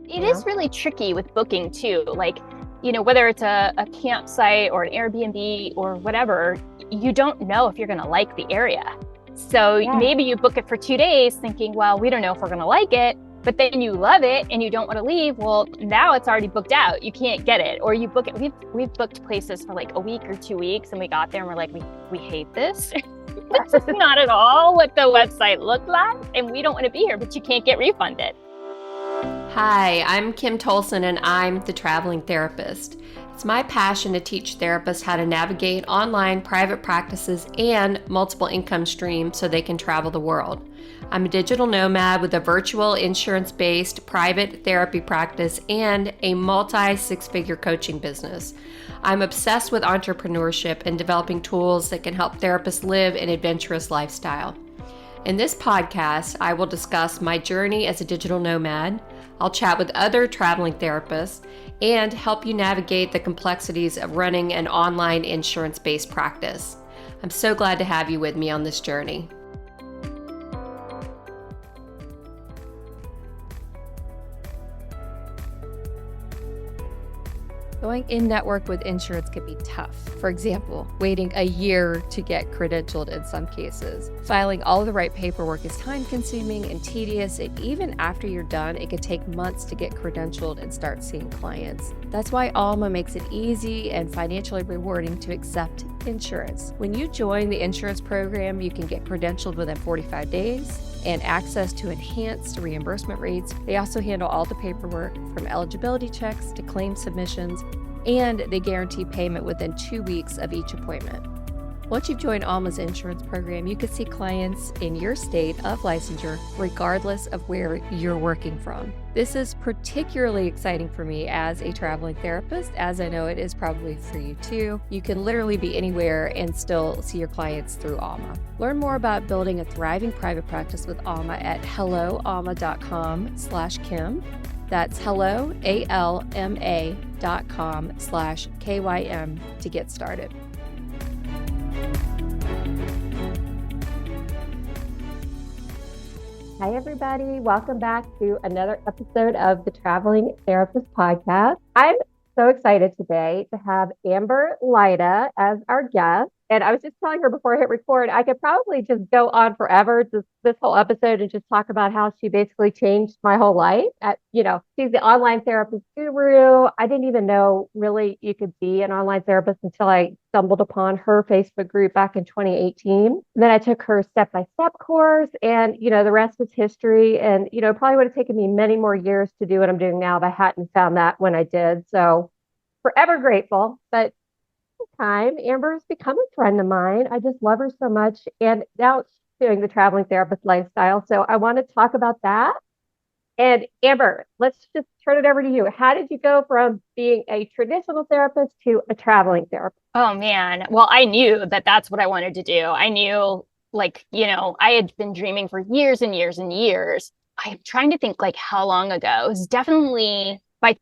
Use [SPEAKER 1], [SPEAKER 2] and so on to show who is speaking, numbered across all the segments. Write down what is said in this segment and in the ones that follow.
[SPEAKER 1] It is really tricky with booking too. Like, whether it's a campsite or an Airbnb or whatever, you don't know if you're going to like the area. So
[SPEAKER 2] Yeah.
[SPEAKER 1] maybe you book it for 2 days thinking, well, we don't know if we're going to like it, but then you love it and you don't want to leave. Well, now it's already booked out. You can't get it. Or you book it. We've booked places for like a week or 2 weeks and we got there and we're like, we hate this. This is not at all what the website looked like. And we don't want to be here, but you can't get refunded.
[SPEAKER 3] Hi, I'm Kym Tolson and I'm the traveling therapist. It's my passion to teach therapists how to navigate online private practices and multiple income streams so they can travel the world. I'm a digital nomad with a virtual insurance-based private therapy practice and a multi-six-figure coaching business. I'm obsessed with entrepreneurship and developing tools that can help therapists live an adventurous lifestyle. In this podcast, I will discuss my journey as a digital nomad. I'll chat with other traveling therapists and help you navigate the complexities of running an online insurance-based practice. I'm so glad to have you with me on this journey.
[SPEAKER 2] Going in-network with insurance can be tough. For example, waiting a year to get credentialed in some cases. Filing all of the right paperwork is time-consuming and tedious, and even after you're done, it can take months to get credentialed and start seeing clients. That's why Alma makes it easy and financially rewarding to accept insurance. When you join the insurance program, you can get credentialed within 45 days and access to enhanced reimbursement rates. They also handle all the paperwork from eligibility checks to claim submissions, and they guarantee payment within 2 weeks of each appointment. Once you've joined Alma's insurance program, you can see clients in your state of licensure regardless of where you're working from. This is particularly exciting for me as a traveling therapist, as I know it is probably for you too. You can literally be anywhere and still see your clients through Alma. Learn more about building a thriving private practice with Alma at helloalma.com/Kym. That's helloalma.com/KYM to get started.
[SPEAKER 4] Hi, everybody. Welcome back to another episode of the Traveling Therapist Podcast. I'm so excited today to have Amber Lyda as our guest. And I was just telling her before I hit record, I could probably just go on forever, just this whole episode, and just talk about how she basically changed my whole life. She's the online therapist guru. I didn't even know really you could be an online therapist until I stumbled upon her Facebook group back in 2018. And then I took her step-by-step course, and the rest is history. And it probably would have taken me many more years to do what I'm doing now if I hadn't found that when I did. So forever grateful. But time, Amber has become a friend of mine. I just love her so much. And now she's doing the traveling therapist lifestyle. So I want to talk about that. And Amber, let's just turn it over to you. How did you go from being a traditional therapist to a traveling therapist?
[SPEAKER 1] Oh man. Well, I knew that that's what I wanted to do. I knew I had been dreaming for years and years and years. I'm trying to think like how long ago. It was definitely by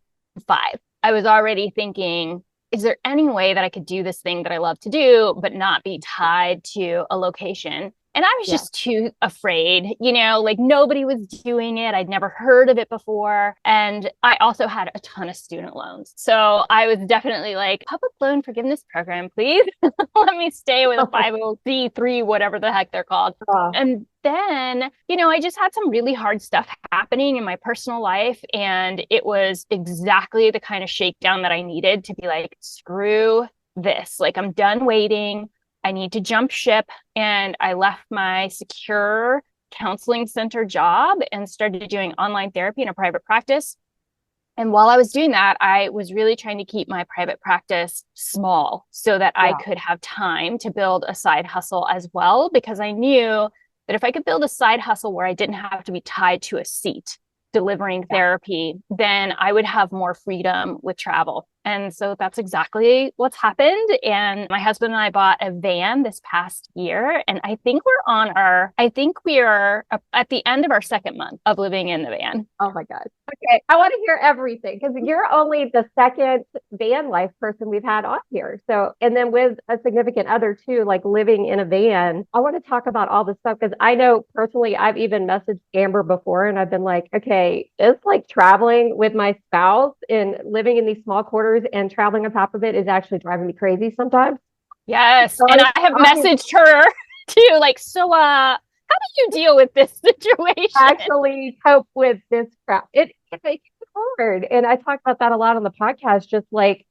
[SPEAKER 1] 5. I was already thinking, is there any way that I could do this thing that I love to do, but not be tied to a location? And I was just too afraid, like nobody was doing it. I'd never heard of it before. And I also had a ton of student loans. So I was definitely like, public loan forgiveness program, please. Let me stay with a 501c3, whatever the heck they're called. And then, I just had some really hard stuff happening in my personal life. And it was exactly the kind of shakedown that I needed to be like, screw this. Like, I'm done waiting. I need to jump ship. And I left my secure counseling center job and started doing online therapy in a private practice. And while I was doing that, I was really trying to keep my private practice small so that I could have time to build a side hustle as well, because I knew that if I could build a side hustle where I didn't have to be tied to a seat delivering therapy, then I would have more freedom with travel. And so that's exactly what's happened. And my husband and I bought a van this past year. And I think we are at the end of our second month of living in the van.
[SPEAKER 4] Oh my God. Okay. I want to hear everything because you're only the second van life person we've had on here. So, and then with a significant other too, like living in a van, I want to talk about all this stuff because I know personally, I've even messaged Amber before and I've been like, okay, it's like traveling with my spouse and living in these small quarters and traveling on top of it is actually driving me crazy sometimes.
[SPEAKER 1] Yes.
[SPEAKER 4] So
[SPEAKER 1] And I have messaged her too, like, so how do you deal with this situation?
[SPEAKER 4] actually cope with this crap. It makes it hard. And I talk about that a lot on the podcast, just like,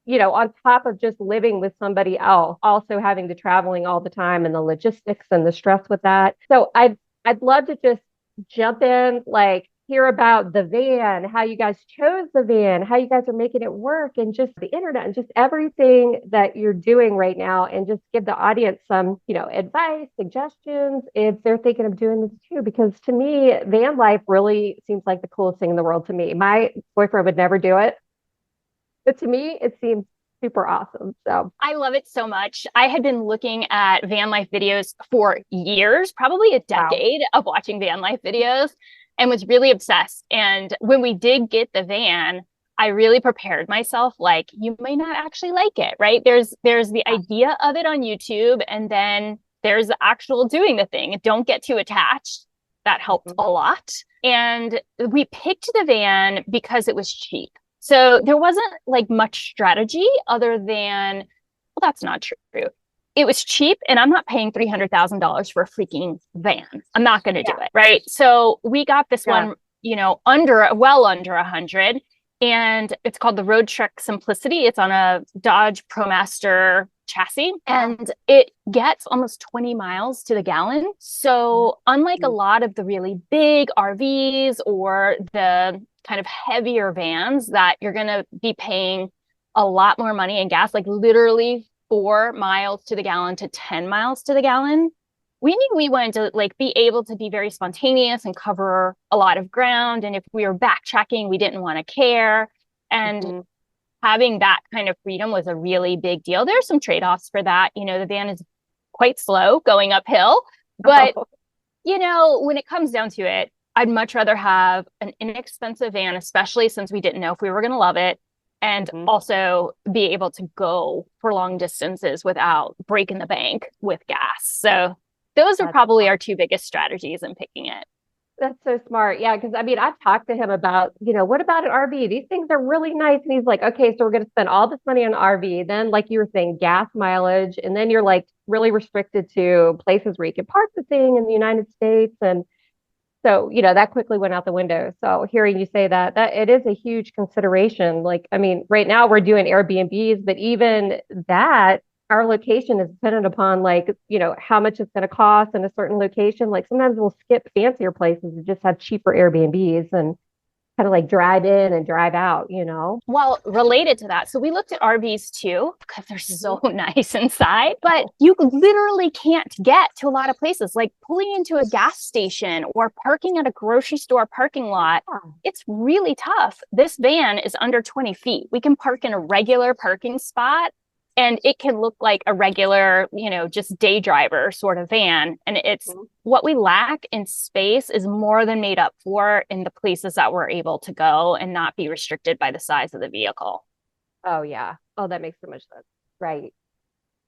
[SPEAKER 4] on top of just living with somebody else, also having the traveling all the time and the logistics and the stress with that. So I'd love to just jump in, like hear about the van, how you guys chose the van, how you guys are making it work, and just the internet and just everything that you're doing right now, and just give the audience some, advice, suggestions if they're thinking of doing this too. Because to me, van life really seems like the coolest thing in the world to me. My boyfriend would never do it, but to me, it seems super awesome. So
[SPEAKER 1] I love it so much. I had been looking at van life videos for years, probably a
[SPEAKER 4] wow.
[SPEAKER 1] decade of watching van life videos, and was really obsessed. And when we did get the van, I really prepared myself like you may not actually like it, right? There's the idea of it on YouTube, and then there's the actual doing the thing. Don't get too attached. That helped a lot. And we picked the van because it was cheap. So there wasn't like much strategy other than, well, that's not true. It was cheap, and I'm not paying $300,000 for a freaking van. I'm not going to do it. Right. So we got this one, well under 100, and it's called the Road Trek Simplicity. It's on a Dodge ProMaster chassis, and it gets almost 20 miles to the gallon. So unlike a lot of the really big RVs or the kind of heavier vans that you're going to be paying a lot more money in gas, like literally 4 miles to the gallon to 10 miles to the gallon, we knew we wanted to like be able to be very spontaneous and cover a lot of ground. And if we were backtracking, we didn't want to care. And having that kind of freedom was a really big deal. There are some trade-offs for that. The van is quite slow going uphill, but when it comes down to it, I'd much rather have an inexpensive van, especially since we didn't know if we were going to love it, and also be able to go for long distances without breaking the bank with gas. So those are probably our two biggest strategies in picking it.
[SPEAKER 4] That's so smart. Yeah. Cause I've talked to him about, what about an RV? These things are really nice. And he's like, okay, so we're going to spend all this money on an RV. Then, like you were saying, gas mileage. And then you're like really restricted to places where you can park the thing in the United States. And so, that quickly went out the window. So hearing you say that it is a huge consideration. Like, right now we're doing Airbnbs, but even that, our location is dependent upon like, how much it's going to cost in a certain location. Like sometimes we'll skip fancier places and just have cheaper Airbnbs and kind of like drive in and drive out,
[SPEAKER 1] Well, related to that, so we looked at RVs too, because they're so nice inside, but you literally can't get to a lot of places, like pulling into a gas station or parking at a grocery store parking lot. It's really tough. This van is under 20 feet. We can park in a regular parking spot, and it can look like a regular, just day driver sort of van. And it's what we lack in space is more than made up for in the places that we're able to go and not be restricted by the size of the vehicle.
[SPEAKER 4] Oh, yeah. Oh, that makes so much sense. Right.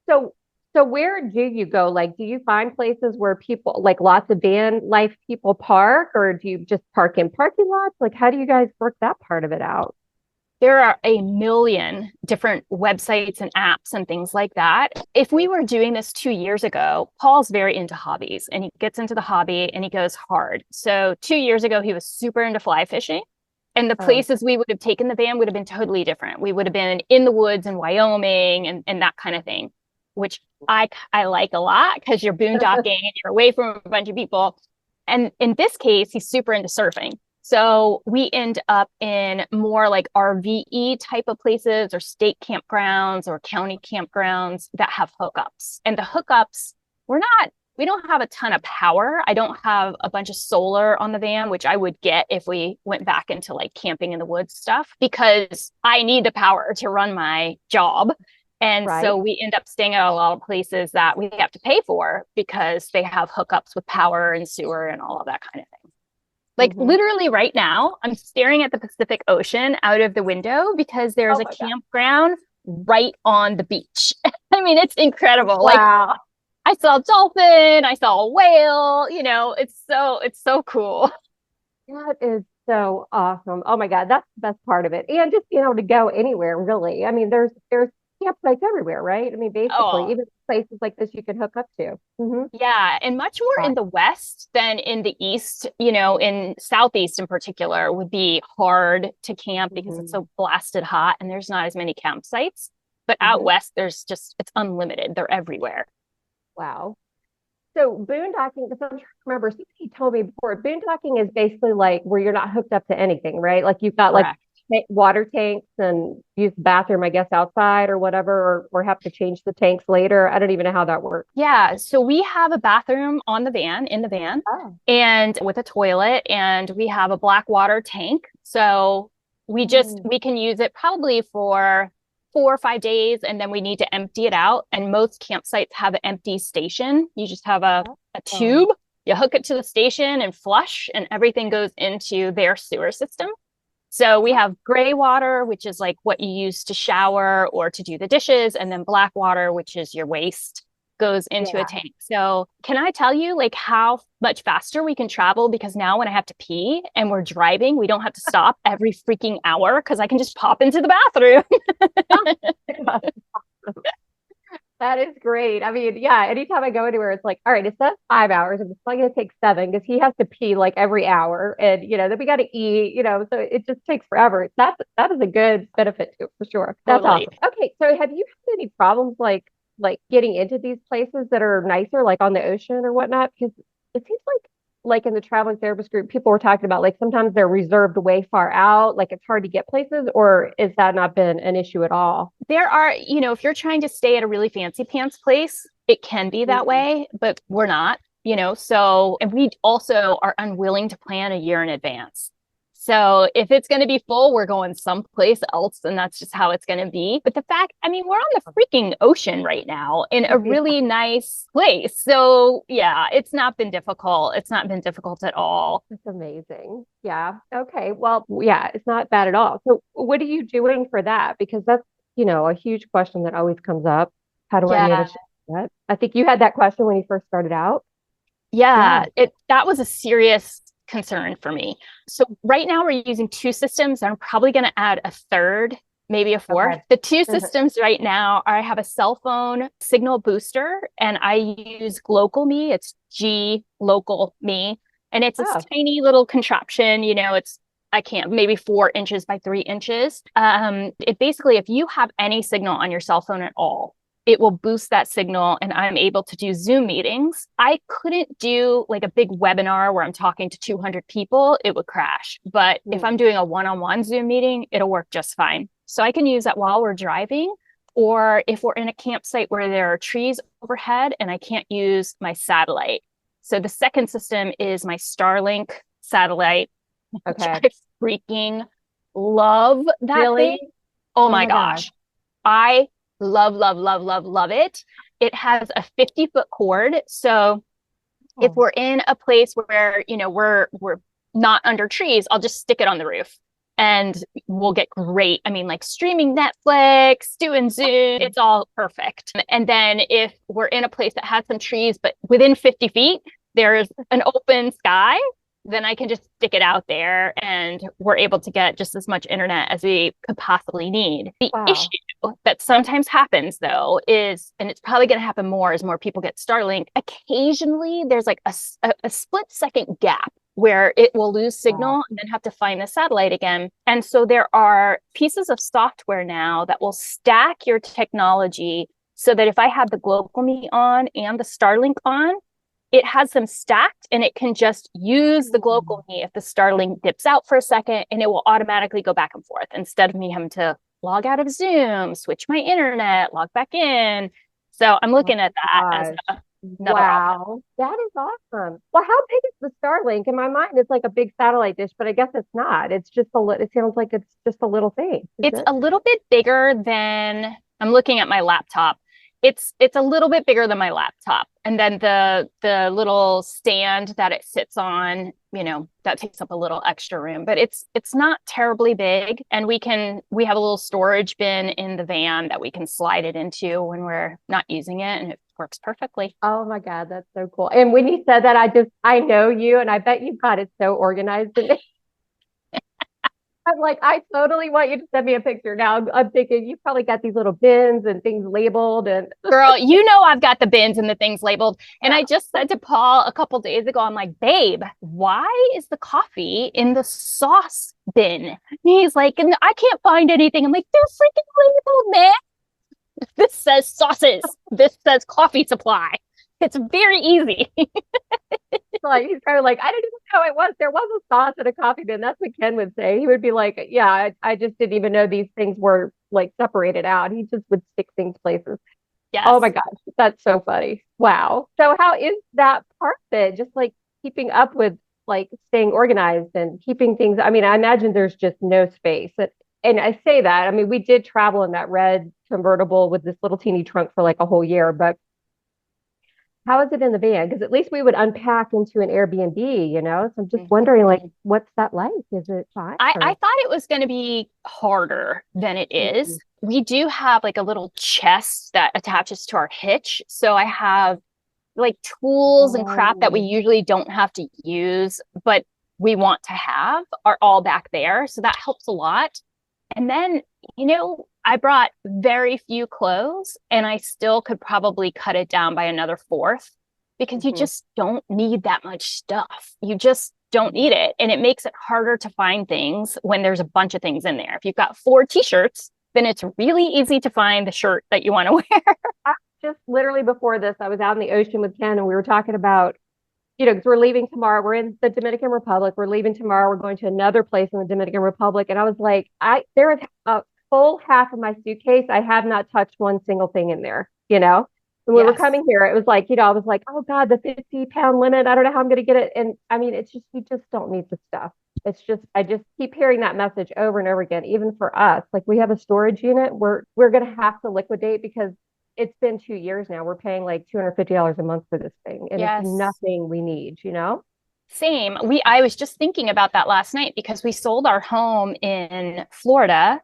[SPEAKER 4] So where do you go? Like, do you find places where people, like lots of van life people park, or do you just park in parking lots? Like, how do you guys work that part of it out?
[SPEAKER 1] There are a million different websites and apps and things like that. If we were doing this 2 years ago, Paul's very into hobbies, and he gets into the hobby and he goes hard. So 2 years ago, he was super into fly fishing, and the places we would have taken the van would have been totally different. We would have been in the woods in Wyoming and that kind of thing, which I like a lot because you're boondocking and you're away from a bunch of people. And in this case, he's super into surfing. So we end up in more like RVE type of places or state campgrounds or county campgrounds that have hookups. And the hookups, we're we don't have a ton of power. I don't have a bunch of solar on the van, which I would get if we went back into like camping in the woods stuff, because I need the power to run my job. And
[SPEAKER 4] Right.
[SPEAKER 1] so we end up staying at a lot of places that we have to pay for because they have hookups with power and sewer and all of that kind of thing. Like literally right now, I'm staring at the Pacific Ocean out of the window because there's a campground right on the beach. I mean, it's incredible. Like
[SPEAKER 4] Wow.
[SPEAKER 1] I saw a dolphin, I saw a whale, it's so cool.
[SPEAKER 4] That is so awesome. Oh my God, that's the best part of it. And just being able to go anywhere, really. I mean, there's campsites everywhere, right? I mean, basically,
[SPEAKER 1] Oh,
[SPEAKER 4] even places like this you can hook up to.
[SPEAKER 1] yeah, and much more in the West than in the East, in Southeast in particular would be hard to camp because it's so blasted hot and there's not as many campsites. But out West, it's unlimited. They're everywhere.
[SPEAKER 4] Wow. So boondocking, because I'm trying to remember, somebody told me before, boondocking is basically like where you're not hooked up to anything, right? Like you've got like
[SPEAKER 1] Correct.
[SPEAKER 4] water tanks and use the bathroom, I guess, outside or whatever, or have to change the tanks later. I don't even know how that works.
[SPEAKER 1] Yeah, so we have a bathroom in the van,
[SPEAKER 4] Oh.
[SPEAKER 1] and with a toilet, and we have a black water tank. So we can use it probably for 4 or 5 days, and then we need to empty it out. And most campsites have an empty station. You just have a tube, you hook it to the station and flush, and everything goes into their sewer system. So we have gray water, which is like what you use to shower or to do the dishes, and then black water, which is your waste, goes into a tank. So can I tell you like how much faster we can travel? Because now when I have to pee and we're driving, we don't have to stop every freaking hour because I can just pop into the bathroom.
[SPEAKER 4] That is great. I mean, yeah, anytime I go anywhere, it's like, all right, it says 5 hours, and it's probably gonna take 7 because he has to pee like every hour, and then we got to eat, so it just takes forever. That is a good benefit to it for sure. That's
[SPEAKER 1] Totally.
[SPEAKER 4] awesome. Okay, so have you had any problems like getting into these places that are nicer, like on the ocean or whatnot? Because it seems like in the traveling therapist group, people were talking about like sometimes they're reserved way far out, like it's hard to get places, or is that not been an issue at all?
[SPEAKER 1] There are, if you're trying to stay at a really fancy pants place, it can be that way, but we're not, so, and we also are unwilling to plan a year in advance. So if it's going to be full, we're going someplace else, and that's just how it's going to be. But I mean, we're on the freaking ocean right now in a really nice place. So yeah, it's not been difficult. It's not been difficult at all.
[SPEAKER 4] That's amazing. Yeah. Okay. Well, yeah, it's not bad at all. So what are you doing for that? Because that's, a huge question that always comes up. How do I
[SPEAKER 1] Yeah.
[SPEAKER 4] manage that? I think you had that question when you first started out.
[SPEAKER 1] Yeah, that was a serious concern for me. So right now we're using 2 systems, and I'm probably going to add a third, maybe a fourth.
[SPEAKER 4] Okay.
[SPEAKER 1] The 2 systems right now are I have a cell phone signal booster, and I use Local Me. It's G Local Me, and it's a tiny little contraption. I can't, maybe 4 inches by 3 inches. It basically, if you have any signal on your cell phone at all, it will boost that signal, and I'm able to do Zoom meetings. I couldn't do like a big webinar where I'm talking to 200 people. It would crash. But if I'm doing a one-on-one Zoom meeting, it'll work just fine. So I can use that while we're driving, or if we're in a campsite where there are trees overhead and I can't use my satellite. So the second system is my Starlink satellite.
[SPEAKER 4] Okay.
[SPEAKER 1] I freaking love that thing. Oh my gosh. I love, love, love, love, love it. It has a 50-foot cord. So if we're in a place where, we're not under trees, I'll just stick it on the roof and we'll get great. I mean, like streaming Netflix, doing Zoom, it's all perfect. And then if we're in a place that has some trees, but within 50 feet, there's an open sky, then I can just stick it out there and we're able to get just as much internet as we could possibly need. The issue that sometimes happens though is, and it's probably going to happen more as more people get Starlink, occasionally there's like a split second gap where it will lose signal and then have to find the satellite again. And so there are pieces of software now that will stack your technology so that if I have the GlocalMe on and the Starlink on, it has them stacked and it can just use the GlocalMe if the Starlink dips out for a second, and it will automatically go back and forth instead of me having to log out of Zoom, switch my internet, log back in. So I'm looking at that as Another option.
[SPEAKER 4] Wow, that is awesome. Well, how big is the Starlink? In my mind, it's like a big satellite dish, but I guess it's not. It's just it sounds like it's just a little thing, is
[SPEAKER 1] It's
[SPEAKER 4] it?
[SPEAKER 1] a little bit bigger than I'm looking at my laptop. It's a little bit bigger than my laptop. And then the little stand that it sits on, that takes up a little extra room, but it's not terribly big. And we have a little storage bin in the van that we can slide it into when we're not using it, and it works perfectly.
[SPEAKER 4] Oh my God, that's so cool. And when you said that, I know you, and I bet you've got it so organized. And I'm like, I totally want you to send me a picture. Now I'm thinking you probably got these little bins and things labeled and
[SPEAKER 1] Girl, I've got the bins and the things labeled. And I just said to Paul a couple days ago, I'm like, babe, why is the coffee in the sauce bin? And he's like, and I can't find anything. I'm like, they're freaking labeled, man. This says sauces. This says coffee supply. It's very easy.
[SPEAKER 4] like he's kind of like, I didn't even know it was. There was a sauce in a coffee bin. That's what Ken would say. He would be like, yeah, I just didn't even know these things were like separated out. He just would stick things places. Oh my
[SPEAKER 1] Yes.
[SPEAKER 4] gosh, that's so funny. Wow. So how is that part of it? Just like keeping up with like staying organized and keeping things. I mean, I imagine there's just no space. And I say that, I mean, we did travel in that red convertible with this little teeny trunk for like a whole year, but how is it in the van? Because at least we would unpack into an Airbnb, you know? So I'm just wondering, like,
[SPEAKER 1] Mhm.
[SPEAKER 4] what's that like? Is it fine
[SPEAKER 1] I
[SPEAKER 4] or?
[SPEAKER 1] thought it was going to be harder than it is.
[SPEAKER 4] Mhm.
[SPEAKER 1] We do have like a little chest that attaches to our hitch. So I have like tools and crap that we
[SPEAKER 4] Oh,
[SPEAKER 1] usually don't have to use, but we want to have are all back there. So that helps a lot. And then, I brought very few clothes and I still could probably cut it down by another fourth because you
[SPEAKER 4] mhm.
[SPEAKER 1] just don't need that much stuff. You just don't need it. And it makes it harder to find things when there's a bunch of things in there. If you've got 4 t-shirts, then it's really easy to find the shirt that you want to wear.
[SPEAKER 4] I, just literally before this, I was out in the ocean with Ken and we were talking about, because we're leaving tomorrow. We're in the Dominican Republic. We're leaving tomorrow. We're going to another place in the Dominican Republic. And I was like, there is a full half of my suitcase. I have not touched one single thing in there, you know? When we were
[SPEAKER 1] Yes.
[SPEAKER 4] coming here, it was like, I was like, oh God, the 50-pound limit. I don't know how I'm going to get it. And I mean, it's just, you just don't need the stuff. It's just, I just keep hearing that message over and over again, even for us. Like we have a storage unit, we're going to have to liquidate because it's been 2 years now. We're paying like $250 a month for this thing, and it's
[SPEAKER 1] Yes.
[SPEAKER 4] nothing we need, you know?
[SPEAKER 1] Same. I was just thinking about that last night because we sold our home in Florida,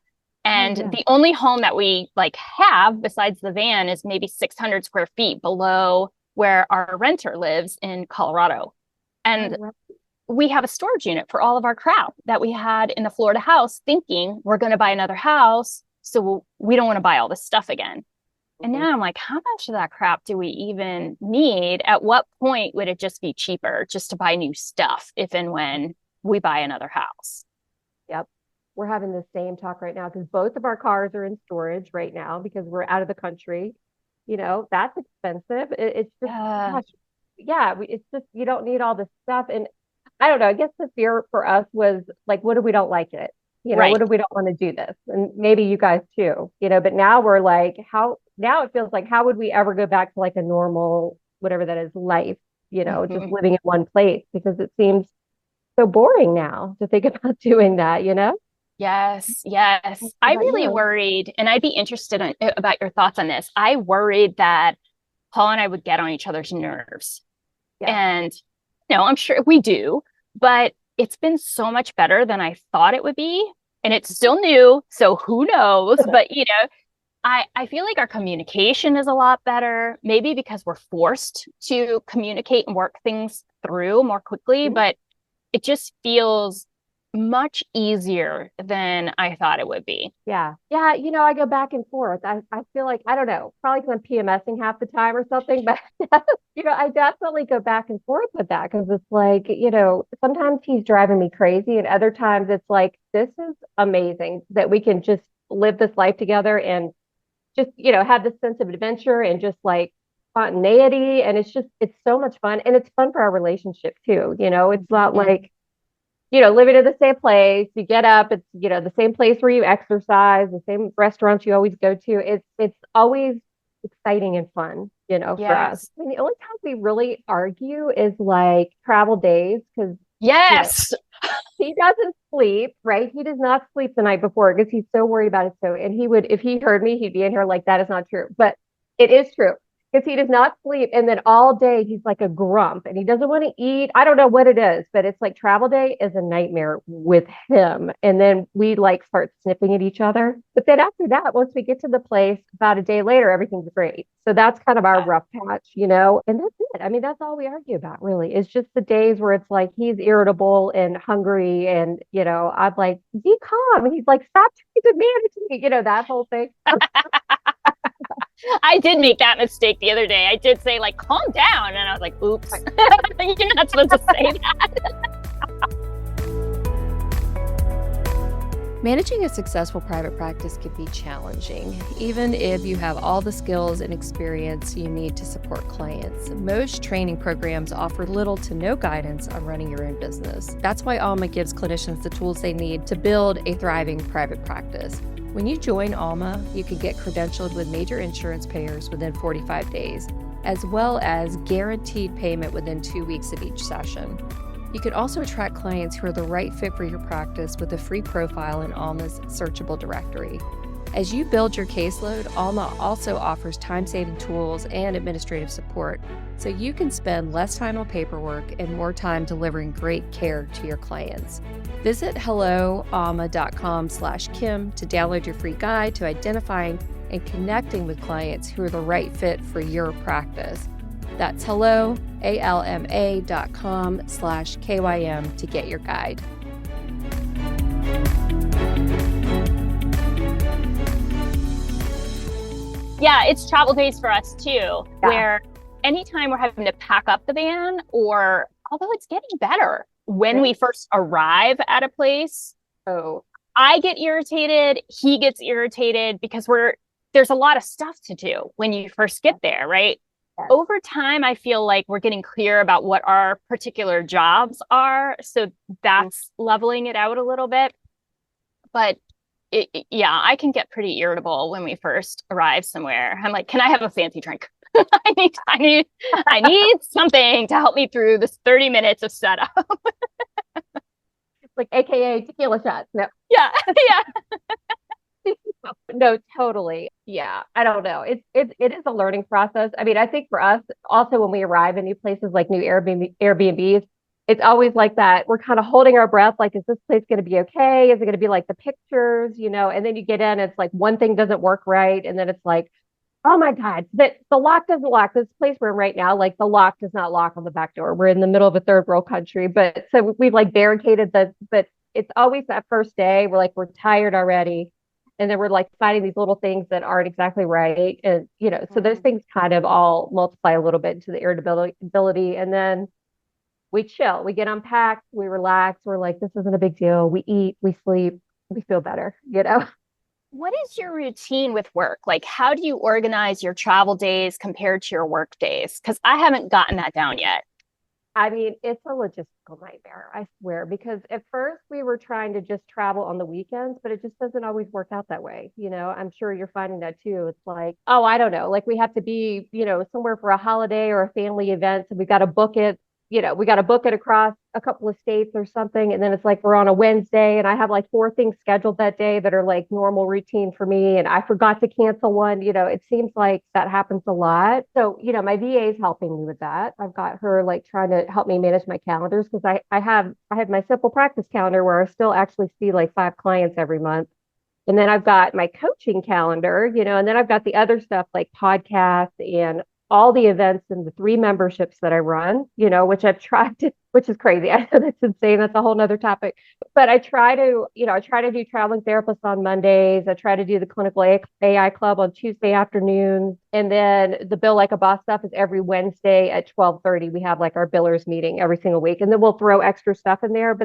[SPEAKER 4] Oh
[SPEAKER 1] and
[SPEAKER 4] yeah.
[SPEAKER 1] the only home that we like have besides the van is maybe 600 square feet below where our renter lives in Colorado.
[SPEAKER 4] Oh,
[SPEAKER 1] And
[SPEAKER 4] right.
[SPEAKER 1] we have a storage unit for all of our crap that we had in the Florida house, thinking we're going to buy another house, so we don't want to buy all this stuff again. And
[SPEAKER 4] Mhm.
[SPEAKER 1] now I'm like, how much of that crap do we even need? At what point would it just be cheaper just to buy new stuff if and when we buy another house?
[SPEAKER 4] Yep. We're having the same talk right now because both of our cars are in storage right now because we're out of the country. That's expensive. It's just,
[SPEAKER 1] Uh,
[SPEAKER 4] gosh, yeah, it's just, you don't need all this stuff. And I don't know. I guess the fear for us was like, what if we don't like it?
[SPEAKER 1] right.
[SPEAKER 4] What if we don't want to do this? And maybe you guys too, but now we're like, now it feels like, how would we ever go back to like a normal, whatever that is, life, just
[SPEAKER 1] Mhm.
[SPEAKER 4] living in one place because it seems so boring now to think about doing that?
[SPEAKER 1] Yes, yes.
[SPEAKER 4] How
[SPEAKER 1] I
[SPEAKER 4] about
[SPEAKER 1] really
[SPEAKER 4] you?
[SPEAKER 1] worried, and I'd be interested about your thoughts on this. I worried that Paul and I would get on each other's nerves.
[SPEAKER 4] Yeah.
[SPEAKER 1] And no, I'm sure we do, but it's been so much better than I thought it would be. And it's still new, so who knows? But I feel like our communication is a lot better, maybe because we're forced to communicate and work things through more quickly, but it just feels much easier than I thought it would be.
[SPEAKER 4] Yeah. Yeah. I go back and forth. I feel like, I don't know, probably because I'm PMSing half the time or something, but, I definitely go back and forth with that because it's like, sometimes he's driving me crazy and other times it's like, this is amazing that we can just live this life together and just, have this sense of adventure and just like spontaneity. And it's so much fun. And it's fun for our relationship too. It's not
[SPEAKER 1] Mhm.
[SPEAKER 4] like, living in the same place. You get up, it's, the same place where you exercise, the same restaurants you always go to. It's always exciting and fun. for us.
[SPEAKER 1] Yes.
[SPEAKER 4] I mean, the only time we really argue is like travel days because, you know,
[SPEAKER 1] Yes.
[SPEAKER 4] he doesn't sleep, right? He does not sleep the night before because he's so worried about it. So, and he would, if he heard me, he'd be in here like, that is not true. But it is true because he does not sleep. And then all day he's like a grump and he doesn't want to eat. I don't know what it is, but it's like travel day is a nightmare with him. And then we like start snipping at each other. But then after that, once we get to the place, about a day later, everything's great. So that's kind of our rough patch, and that's it. I mean, that's all we argue about, really. It's just the days where it's like he's irritable and hungry, and I'm like, be calm. And he's like, stop trying to manage me, that whole thing.
[SPEAKER 1] I did make that mistake the other day. I did say like, calm down. And I was like, oops, you're not supposed to say that.
[SPEAKER 2] Managing a successful private practice can be challenging, even if you have all the skills and experience you need to support clients. Most training programs offer little to no guidance on running your own business. That's why Alma gives clinicians the tools they need to build a thriving private practice. When you join Alma, you can get credentialed with major insurance payers within 45 days, as well as guaranteed payment within 2 weeks of each session. You can also attract clients who are the right fit for your practice with a free profile in Alma's searchable directory. As you build your caseload, Alma also offers time-saving tools and administrative support, so you can spend less time on paperwork and more time delivering great care to your clients. Visit helloalma.com/Kym to download your free guide to identifying and connecting with clients who are the right fit for your practice. That's helloalma.com/KYM to get your guide.
[SPEAKER 1] Yeah, it's travel days for us too, where anytime we're having to pack up the van, or although it's getting better, when we first arrive at a place, I get irritated, he gets irritated because there's a lot of stuff to do when you first get there, right? Over time, I feel like we're getting clear about what our particular jobs are. So that's leveling it out a little bit. But I can get pretty irritable when we first arrive somewhere. I'm like, can I have a fancy drink? I need something to help me through this 30 minutes of setup.
[SPEAKER 4] Like AKA tequila shots. No.
[SPEAKER 1] Yeah.
[SPEAKER 4] No, totally. Yeah. I don't know. It is a learning process. I mean, I think for us also when we arrive in new places like new Airbnbs, it's always like that. We're kind of holding our breath. Like, is this place going to be okay? Is it going to be like the pictures, And then you get in, it's like one thing doesn't work right. And then it's like, oh my God, that the lock doesn't lock. This place we're in right now, like the lock does not lock on the back door. We're in the middle of a third world country. But so we've like barricaded but it's always that first day. We're tired already. And then we're like finding these little things that aren't exactly right. And, so those things kind of all multiply a little bit into the irritability. And then we chill, we get unpacked, we relax. We're like, this isn't a big deal. We eat, we sleep, we feel better,
[SPEAKER 1] What is your routine with work? Like, how do you organize your travel days compared to your work days? Because I haven't gotten that down yet.
[SPEAKER 4] I mean, it's a logistical nightmare, I swear, because at first we were trying to just travel on the weekends, but it just doesn't always work out that way. I'm sure you're finding that too. It's like, oh, I don't know, like we have to be, somewhere for a holiday or a family event. So we got to book it. We got to book it across a couple of states or something. And then it's like we're on a Wednesday and I have like 4 things scheduled that day that are like normal routine for me. And I forgot to cancel one. It seems like that happens a lot. So, my VA is helping me with that. I've got her like trying to help me manage my calendars because I have my simple practice calendar where I still actually see like 5 clients every month. And then I've got my coaching calendar, and then I've got the other stuff like podcasts and all the events and the 3 memberships that I run, which I've tried to, which is crazy. I know that's insane. That's a whole nother topic. But I try to do traveling therapists on Mondays. I try to do the clinical AI club on Tuesday afternoons. And then the Bill Like a Boss stuff is every Wednesday at 12:30. We have like our billers meeting every single week. And then we'll throw extra stuff in there.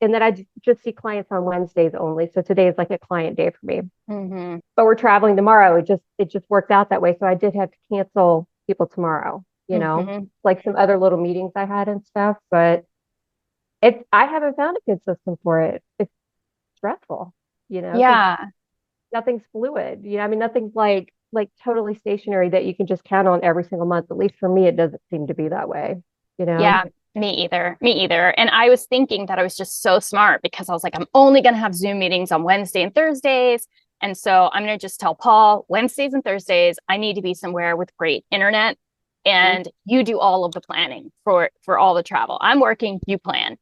[SPEAKER 4] And then I just see clients on Wednesdays only. So today is like a client day for me.
[SPEAKER 1] Mm-hmm.
[SPEAKER 4] But we're traveling tomorrow. It just worked out that way. So I did have to cancel people tomorrow, like some other little meetings I had and stuff. But I haven't found a good system for it. It's stressful,
[SPEAKER 1] Yeah.
[SPEAKER 4] Nothing's fluid. I mean, nothing's like like totally stationary that you can just count on every single month. At least for me, it doesn't seem to be that way, you know?
[SPEAKER 1] Yeah, me either. Me either. And I was thinking that I was just so smart because I was like, I'm only going to have Zoom meetings on Wednesday and Thursdays. And so I'm going to just tell Paul Wednesdays and Thursdays, I need to be somewhere with great internet. And you do all of the planning for all the travel. I'm working, you plan.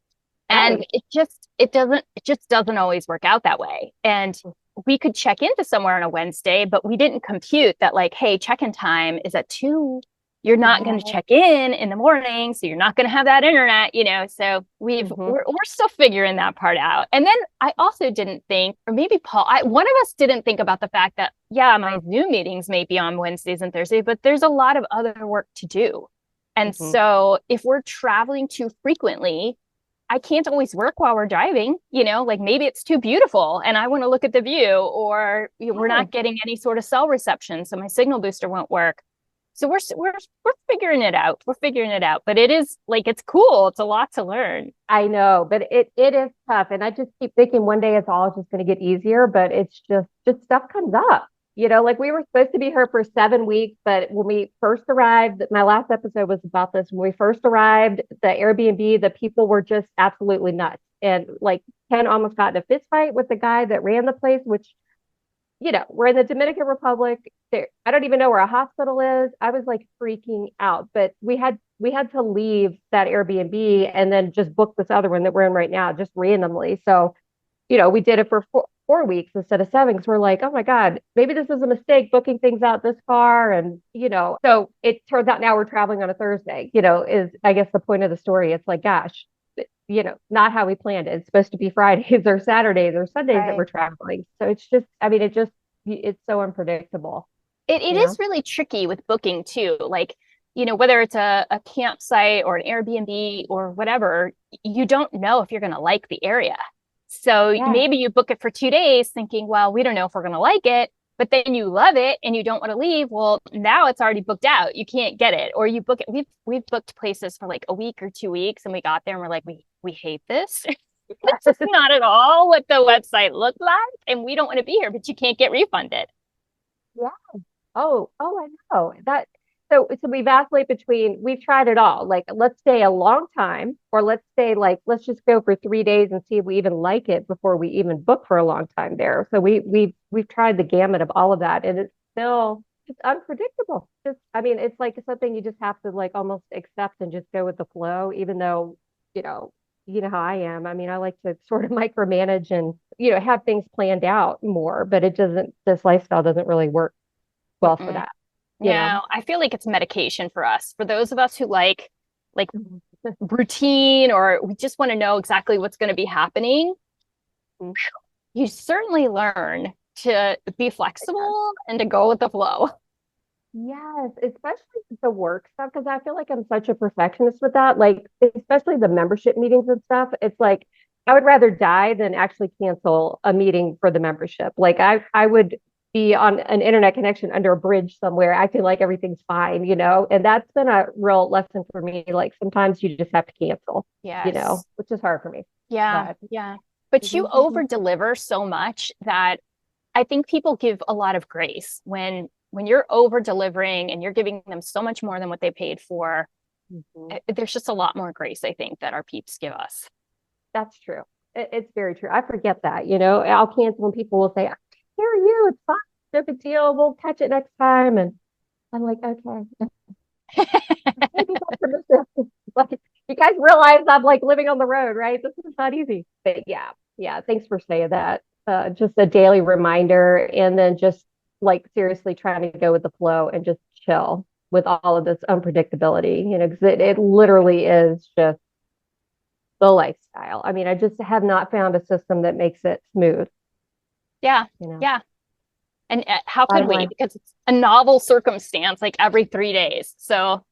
[SPEAKER 1] And
[SPEAKER 4] Right.
[SPEAKER 1] it just doesn't always work out that way. And we could check into somewhere on a Wednesday, but we didn't compute that like, hey, check-in time is at 2. You're not going to
[SPEAKER 4] Yeah.
[SPEAKER 1] check in the morning, so you're not going to have that internet, So we're still figuring that part out. And then I also didn't think, or maybe Paul, one of us didn't think about the fact that yeah, my Zoom meetings may be on Wednesdays and Thursdays, but there's a lot of other work to do. And
[SPEAKER 4] Mhm.
[SPEAKER 1] so if we're traveling too frequently, I can't always work while we're driving, like maybe it's too beautiful and I want to look at the view, or we're
[SPEAKER 4] Yeah.
[SPEAKER 1] not getting any sort of cell reception, so my signal booster won't work. So we're figuring it out. We're figuring it out, but it is like it's cool. It's a lot to learn.
[SPEAKER 4] I know, but it is tough. And I just keep thinking one day it's all just going to get easier, but it's just stuff comes up. Like we were supposed to be here for 7 weeks, but when we first arrived, my last episode was about this. When we first arrived, the Airbnb, the people were just absolutely nuts. And like Ken almost got in a fist fight with the guy that ran the place, which we're in the Dominican Republic. There, I don't even know where a hospital is. I was like freaking out, but we had to leave that Airbnb and then just book this other one that we're in right now, just randomly. So, we did it for 4 weeks instead of 7 because we're like, oh my God, maybe this is a mistake booking things out this far. And, so it turns out now we're traveling on a Thursday, is I guess the point of the story. It's like, gosh, not how we planned it. It's supposed to be Fridays or Saturdays or Sundays that we're
[SPEAKER 1] Right.
[SPEAKER 4] traveling. So it's just, I mean, it's so unpredictable,
[SPEAKER 1] It
[SPEAKER 4] you know?
[SPEAKER 1] is really tricky with booking too. Like, whether it's a campsite or an Airbnb or whatever, you don't know if you're going to like the area. So
[SPEAKER 4] Yeah.
[SPEAKER 1] maybe you book it for 2 days thinking, well, we don't know if we're going to like it, but then you love it and you don't want to leave. Well, now it's already booked out. You can't get it. Or you book it. We've booked places for like a week or 2 weeks and we got there and we're like, we hate this. This is not at all what the website looked like. And we don't want to be here, but you can't get refunded.
[SPEAKER 4] Yeah. Oh, I know that. So we vacillate between, we've tried it all. Like, let's stay a long time, or let's stay like, let's just go for 3 days and see if we even like it before we even book for a long time there. So we've tried the gamut of all of that, and it's still just unpredictable. Just, I mean, it's like something you just have to like almost accept and just go with the flow, even though, you know, you know how I am. I mean, I like to sort of micromanage and, have things planned out more, but this lifestyle doesn't really work well for
[SPEAKER 1] Mm-mm.
[SPEAKER 4] that, you know?
[SPEAKER 1] No, I feel like it's medication for us. For those of us who like
[SPEAKER 4] Mhm.
[SPEAKER 1] routine, or we just want to know exactly what's going to be happening, you certainly learn to be flexible and to go with the flow.
[SPEAKER 4] Yes, especially with the work stuff, because I feel like I'm such a perfectionist with that. Like, especially the membership meetings and stuff. It's like I would rather die than actually cancel a meeting for the membership. Like I would be on an internet connection under a bridge somewhere, acting like everything's fine, And that's been a real lesson for me. Like sometimes you just have to cancel,
[SPEAKER 1] Yes.
[SPEAKER 4] which is hard for me.
[SPEAKER 1] Yeah.
[SPEAKER 4] But
[SPEAKER 1] Yeah. But you
[SPEAKER 4] mhm, mhm.
[SPEAKER 1] over deliver so much that I think people give a lot of grace when you're over delivering and you're giving them so much more than what they paid for.
[SPEAKER 4] Mhm.
[SPEAKER 1] There's just a lot more grace, I think, that our peeps give us.
[SPEAKER 4] That's true. It's very true. I forget that, I'll cancel when people will say, I hear you, it's fine, no big deal. We'll catch it next time. And I'm like, okay. Thank you for permission. Like, you guys realize I'm like living on the road, right? This is not easy. But yeah, thanks for saying that. Just a daily reminder, and then just like seriously trying to go with the flow and just chill with all of this unpredictability, because it literally is just the lifestyle. I mean, I just have not found a system that makes it smooth,
[SPEAKER 1] Yeah.
[SPEAKER 4] you know.
[SPEAKER 1] Yeah. And how could
[SPEAKER 4] Bottom
[SPEAKER 1] we?
[SPEAKER 4] line.
[SPEAKER 1] Because it's a novel circumstance like every 3 days. So,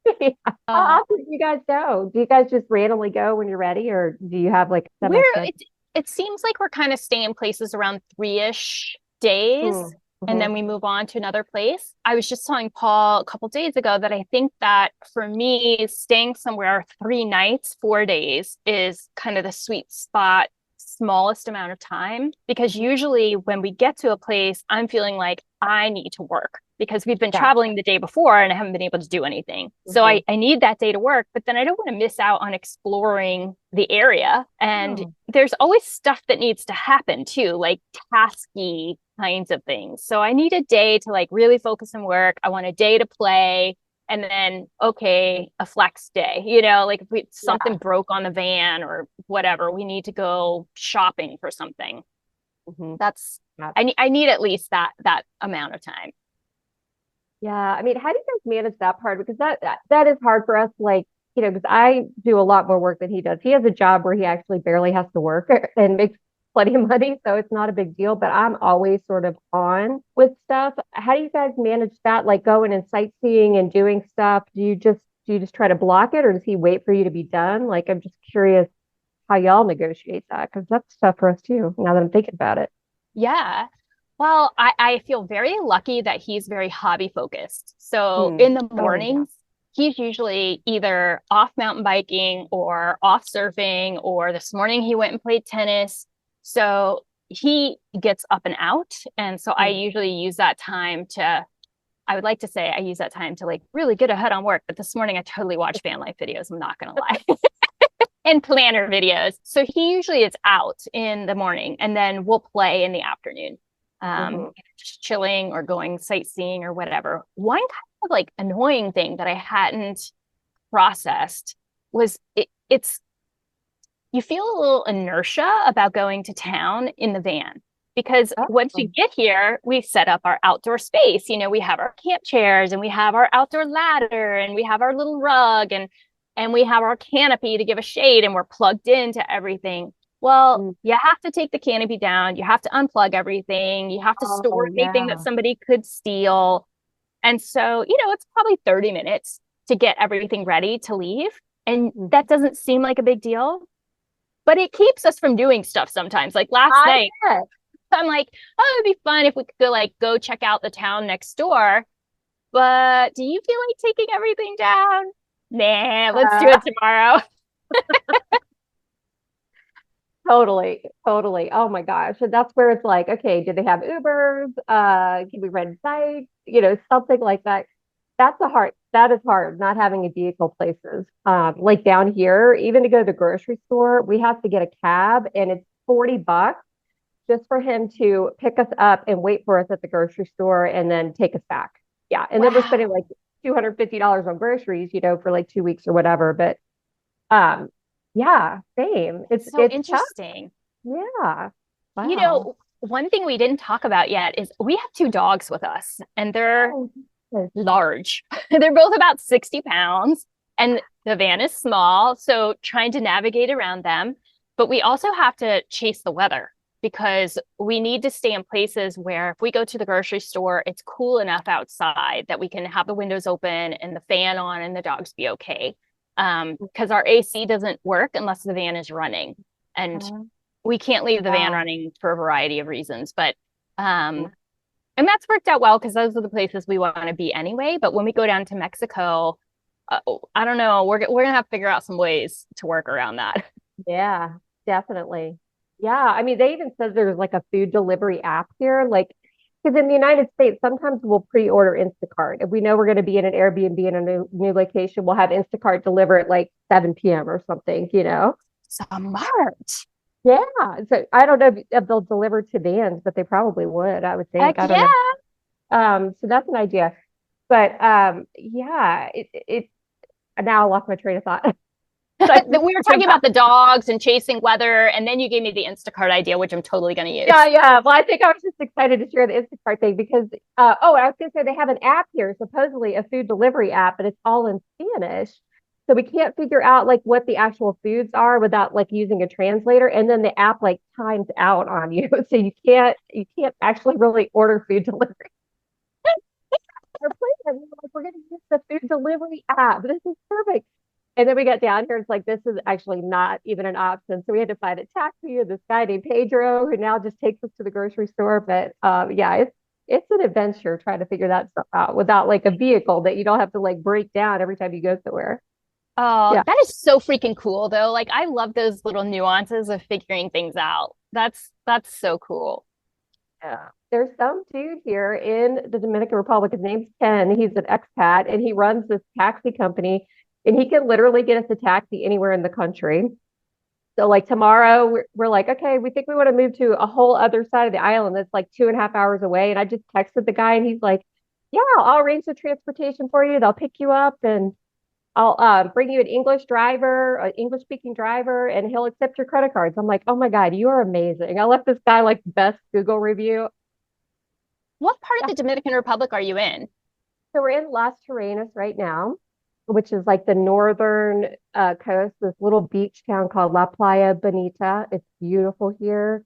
[SPEAKER 4] How
[SPEAKER 1] uh,
[SPEAKER 4] often do you guys go? Do you guys just randomly go when you're ready, or do you have like a
[SPEAKER 1] we're
[SPEAKER 4] semi-schedule?
[SPEAKER 1] it seems like we're kind of staying places around 3-ish days and
[SPEAKER 4] Mm-hmm.
[SPEAKER 1] then we move on to another place. I was just telling Paul a couple days ago that I think that for me, staying somewhere 3 nights, 4 days is kind of the sweet spot smallest amount of time, because usually when we get to a place, I'm feeling like I need to work because we've been
[SPEAKER 4] Yeah.
[SPEAKER 1] traveling the day before and I haven't been able to do anything. So I need that day to work, but then I don't want to miss out on exploring the area. And there's always stuff that needs to happen too, like tasky kinds of things. So I need a day to like really focus and work. I want a day to play. And then, okay, a flex day, like if something broke on the van or whatever, we need to go shopping for something. I need at least that amount of time.
[SPEAKER 4] Yeah. I mean, how do you guys manage that part? Because that is hard for us. Like, because I do a lot more work than he does. He has a job where he actually barely has to work and makes plenty of money, so it's not a big deal, but I'm always sort of on with stuff. How do you guys manage that? Like going and sightseeing and doing stuff? Do you just try to block it, or does he wait for you to be done? Like, I'm just curious how y'all negotiate that, because that's tough for us too, now that I'm thinking about it.
[SPEAKER 1] Yeah. Well, I feel very lucky that he's very hobby focused. So in the mornings, he's usually either off mountain biking or off surfing, or this morning he went and played tennis. So he gets up and out. And so I usually use that time I would like to say I use that time to like really get ahead on work. But this morning I totally watched van life videos. I'm not going to lie. And planner videos. So he usually is out in the morning and then we'll play in the afternoon. Just chilling or going sightseeing or whatever. One kind of like annoying thing that I hadn't processed was it's you feel a little inertia about going to town in the van, because once we get here, we set up our outdoor space. We have our camp chairs and we have our outdoor ladder and we have our little rug and we have our canopy to give a shade, and we're plugged into everything. Well, you have to take the canopy down. You have to unplug everything. You have to store anything that somebody could steal. And so, it's probably 30 minutes to get everything ready to leave. And that doesn't seem like a big deal, but it keeps us from doing stuff sometimes. Like last night, I'm like, oh, it'd be fun if we could go check out the town next door. But do you feel like taking everything down? Nah, let's do it tomorrow.
[SPEAKER 4] Totally. Oh my gosh. And that's where it's like, okay, do they have Ubers? Can we rent bikes? Something like that. That is hard, not having a vehicle places. Like down here, even to go to the grocery store, we have to get a cab, and it's $40 just for him to pick us up and wait for us at the grocery store and then take us back. Yeah. And then we're spending like $250 on groceries, for like 2 weeks or whatever. But yeah, same. It's
[SPEAKER 1] interesting.
[SPEAKER 4] Tough. Yeah.
[SPEAKER 1] Wow. One thing we didn't talk about yet is we have 2 dogs with us, and they're large. They're both about 60 pounds, and the van is small. So trying to navigate around them, but we also have to chase the weather, because we need to stay in places where if we go to the grocery store, it's cool enough outside that we can have the windows open and the fan on and the dogs be okay. Because our AC doesn't work unless the van is running, and we can't leave the van running for a variety of reasons. But and that's worked out well, because those are the places we want to be anyway. But when we go down to Mexico, I don't know, we're gonna have to figure out some ways to work around that.
[SPEAKER 4] Yeah, definitely. Yeah, I mean, they even said there's like a food delivery app here, like. Because in the United States, sometimes we'll pre-order Instacart. If we know we're going to be in an Airbnb in a new location, we'll have Instacart deliver at like 7 p.m. or something,
[SPEAKER 1] Smart.
[SPEAKER 4] Yeah. So I don't know if they'll deliver to vans, but they probably would, I would think. I don't know. So that's an idea. But yeah, it now I lost my train of thought.
[SPEAKER 1] We were talking about the dogs and chasing weather, and then you gave me the Instacart idea, which I'm totally going to use.
[SPEAKER 4] Yeah. Well, I think I was just excited to share the Instacart thing because, I was going to say they have an app here, supposedly a food delivery app, but it's all in Spanish. So we can't figure out like what the actual foods are without like using a translator. And then the app like times out on you. So you can't actually really order food delivery. We're going to use the food delivery app. This is perfect. And then we got down here. It's like, this is actually not even an option. So we had to find a taxi, and this guy named Pedro, who now just takes us to the grocery store. But yeah, it's an adventure trying to figure that stuff out without like a vehicle that you don't have to like break down every time you go somewhere.
[SPEAKER 1] Oh, yeah. That is so freaking cool though. Like I love those little nuances of figuring things out. That's so cool.
[SPEAKER 4] Yeah. There's some dude here in the Dominican Republic. His name's Ken. He's an expat and he runs this taxi company and he can literally get us a taxi anywhere in the country. So like tomorrow, we're like, okay, we think we want to move to a whole other side of the island that's like 2.5 hours away. And I just texted the guy and he's like, yeah, I'll arrange the transportation for you. They'll pick you up and I'll bring you an English driver, an English speaking driver, and he'll accept your credit cards. I'm like, oh my God, you are amazing. I left this guy like best Google review.
[SPEAKER 1] What part of
[SPEAKER 4] Yeah.
[SPEAKER 1] the Dominican Republic are you in?
[SPEAKER 4] So we're in Las Terrenas right now, which is like the northern coast, this little beach town called La Playa Bonita. It's beautiful here.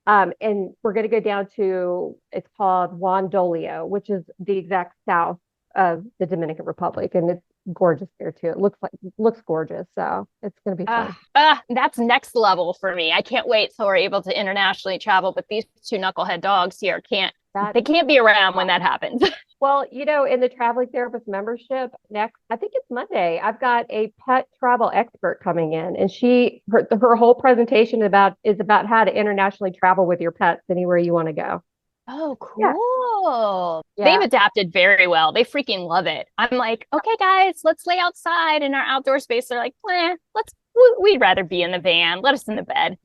[SPEAKER 4] And we're going to go down to, it's called Juan Dolio, which is the exact south of the Dominican Republic. And it's gorgeous there too. Looks gorgeous. So it's going to be fun.
[SPEAKER 1] That's next level for me. I can't wait till we're able to internationally travel, but these two knucklehead dogs here they can't be around when that happens.
[SPEAKER 4] Well, in the traveling therapist membership next, I think it's Monday, I've got a pet travel expert coming in and her whole presentation is about how to internationally travel with your pets anywhere you want to go.
[SPEAKER 1] Oh,
[SPEAKER 4] Yeah.
[SPEAKER 1] cool.
[SPEAKER 4] Yeah.
[SPEAKER 1] They've adapted very well. They freaking love it. I'm like, okay, guys, let's lay outside in our outdoor space. They're like, we'd rather be in the van. Let us in the bed.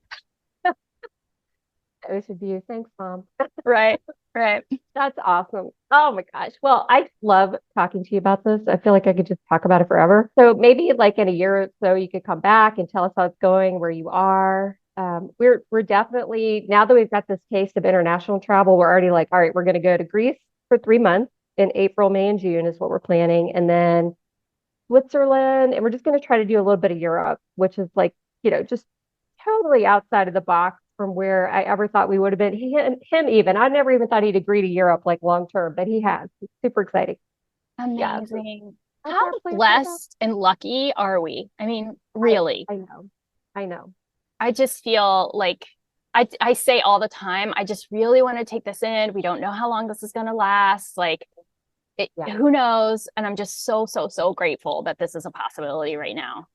[SPEAKER 4] Ocean view. Thanks, Mom.
[SPEAKER 1] Right. Right.
[SPEAKER 4] That's awesome. Oh my gosh. Well, I love talking to you about this. I feel like I could just talk about it forever. So maybe like in a year or so, you could come back and tell us how it's going, where you are. We're definitely, now that we've got this taste of international travel, we're already like, all right, we're going to go to Greece for 3 months in April, May, and June is what we're planning. And then Switzerland, and we're just going to try to do a little bit of Europe, which is like, just totally outside of the box from where I ever thought we would have been. Him even. I never even thought he'd agree to Europe like long term, but he has. It's super exciting.
[SPEAKER 1] Amazing.
[SPEAKER 4] Yeah.
[SPEAKER 1] How blessed and lucky are we? I mean, really.
[SPEAKER 4] I know. I know.
[SPEAKER 1] I just feel like I say all the time, I just really want to take this in. We don't know how long this is going to last. Like, who knows? And I'm just so, so, so grateful that this is a possibility right now.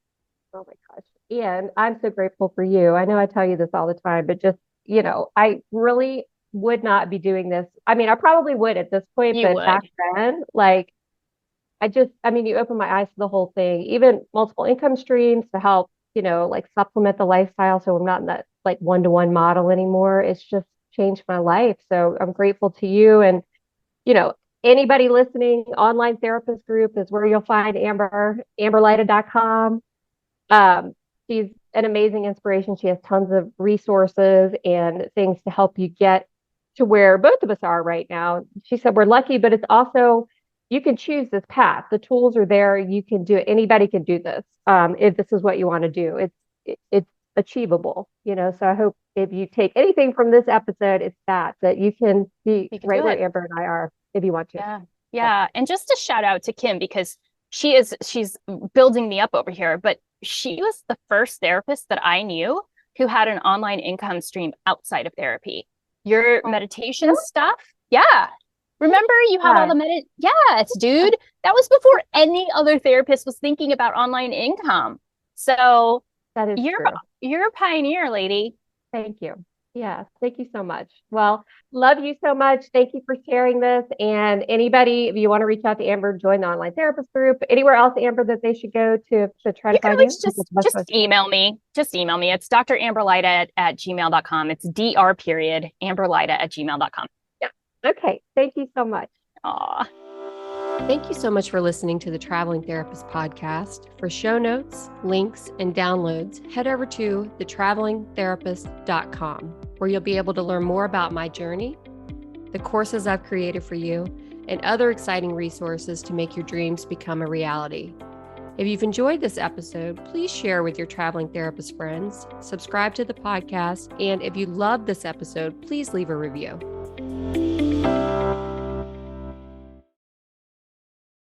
[SPEAKER 4] Oh my gosh. And I'm so grateful for you. I know I tell you this all the time, but just, I really would not be doing this. I mean, I probably would at this point, but back then, like, you open my eyes to the whole thing, even multiple income streams to help, like supplement the lifestyle. So I'm not in that like one-to-one model anymore. It's just changed my life. So I'm grateful to you. And, anybody listening, online therapist group is where you'll find Amber, amberlyda.com. She's an amazing inspiration. She has tons of resources and things to help you get to where both of us are right now. She said we're lucky, but it's also, you can choose this path. The tools are there. You can do it. Anybody can do this. If this is what you want to do, it's achievable, so I hope if you take anything from this episode, it's that you can be right where Amber and I are if you want to.
[SPEAKER 1] Yeah. And just a shout out to Kym because she's building me up over here, but she was the first therapist that I knew who had an online income stream outside of therapy. Your meditation stuff. Yeah. Remember you have all the yes, dude. That was before any other therapist was thinking about online income. So
[SPEAKER 4] that is true.
[SPEAKER 1] You're a pioneer, lady.
[SPEAKER 4] Thank you. Yeah, thank you so much. Well, love you so much. Thank you for sharing this. And anybody, if you want to reach out to Amber, join the online therapist group. Anywhere else, Amber, that they should go to try to find you?
[SPEAKER 1] Just email me. Just email me. It's dramberlyda at gmail.com. It's dr. Amberlyda at gmail.com.
[SPEAKER 4] Yeah. Okay. Thank you so much.
[SPEAKER 1] Aw.
[SPEAKER 3] Thank you so much for listening to the Traveling Therapist podcast. For show notes, links, and downloads, head over to thetravelingtherapist.com, where you'll be able to learn more about my journey, the courses I've created for you, and other exciting resources to make your dreams become a reality. If you've enjoyed this episode, please share with your traveling therapist friends, subscribe to the podcast, and if you loved this episode, please leave a review.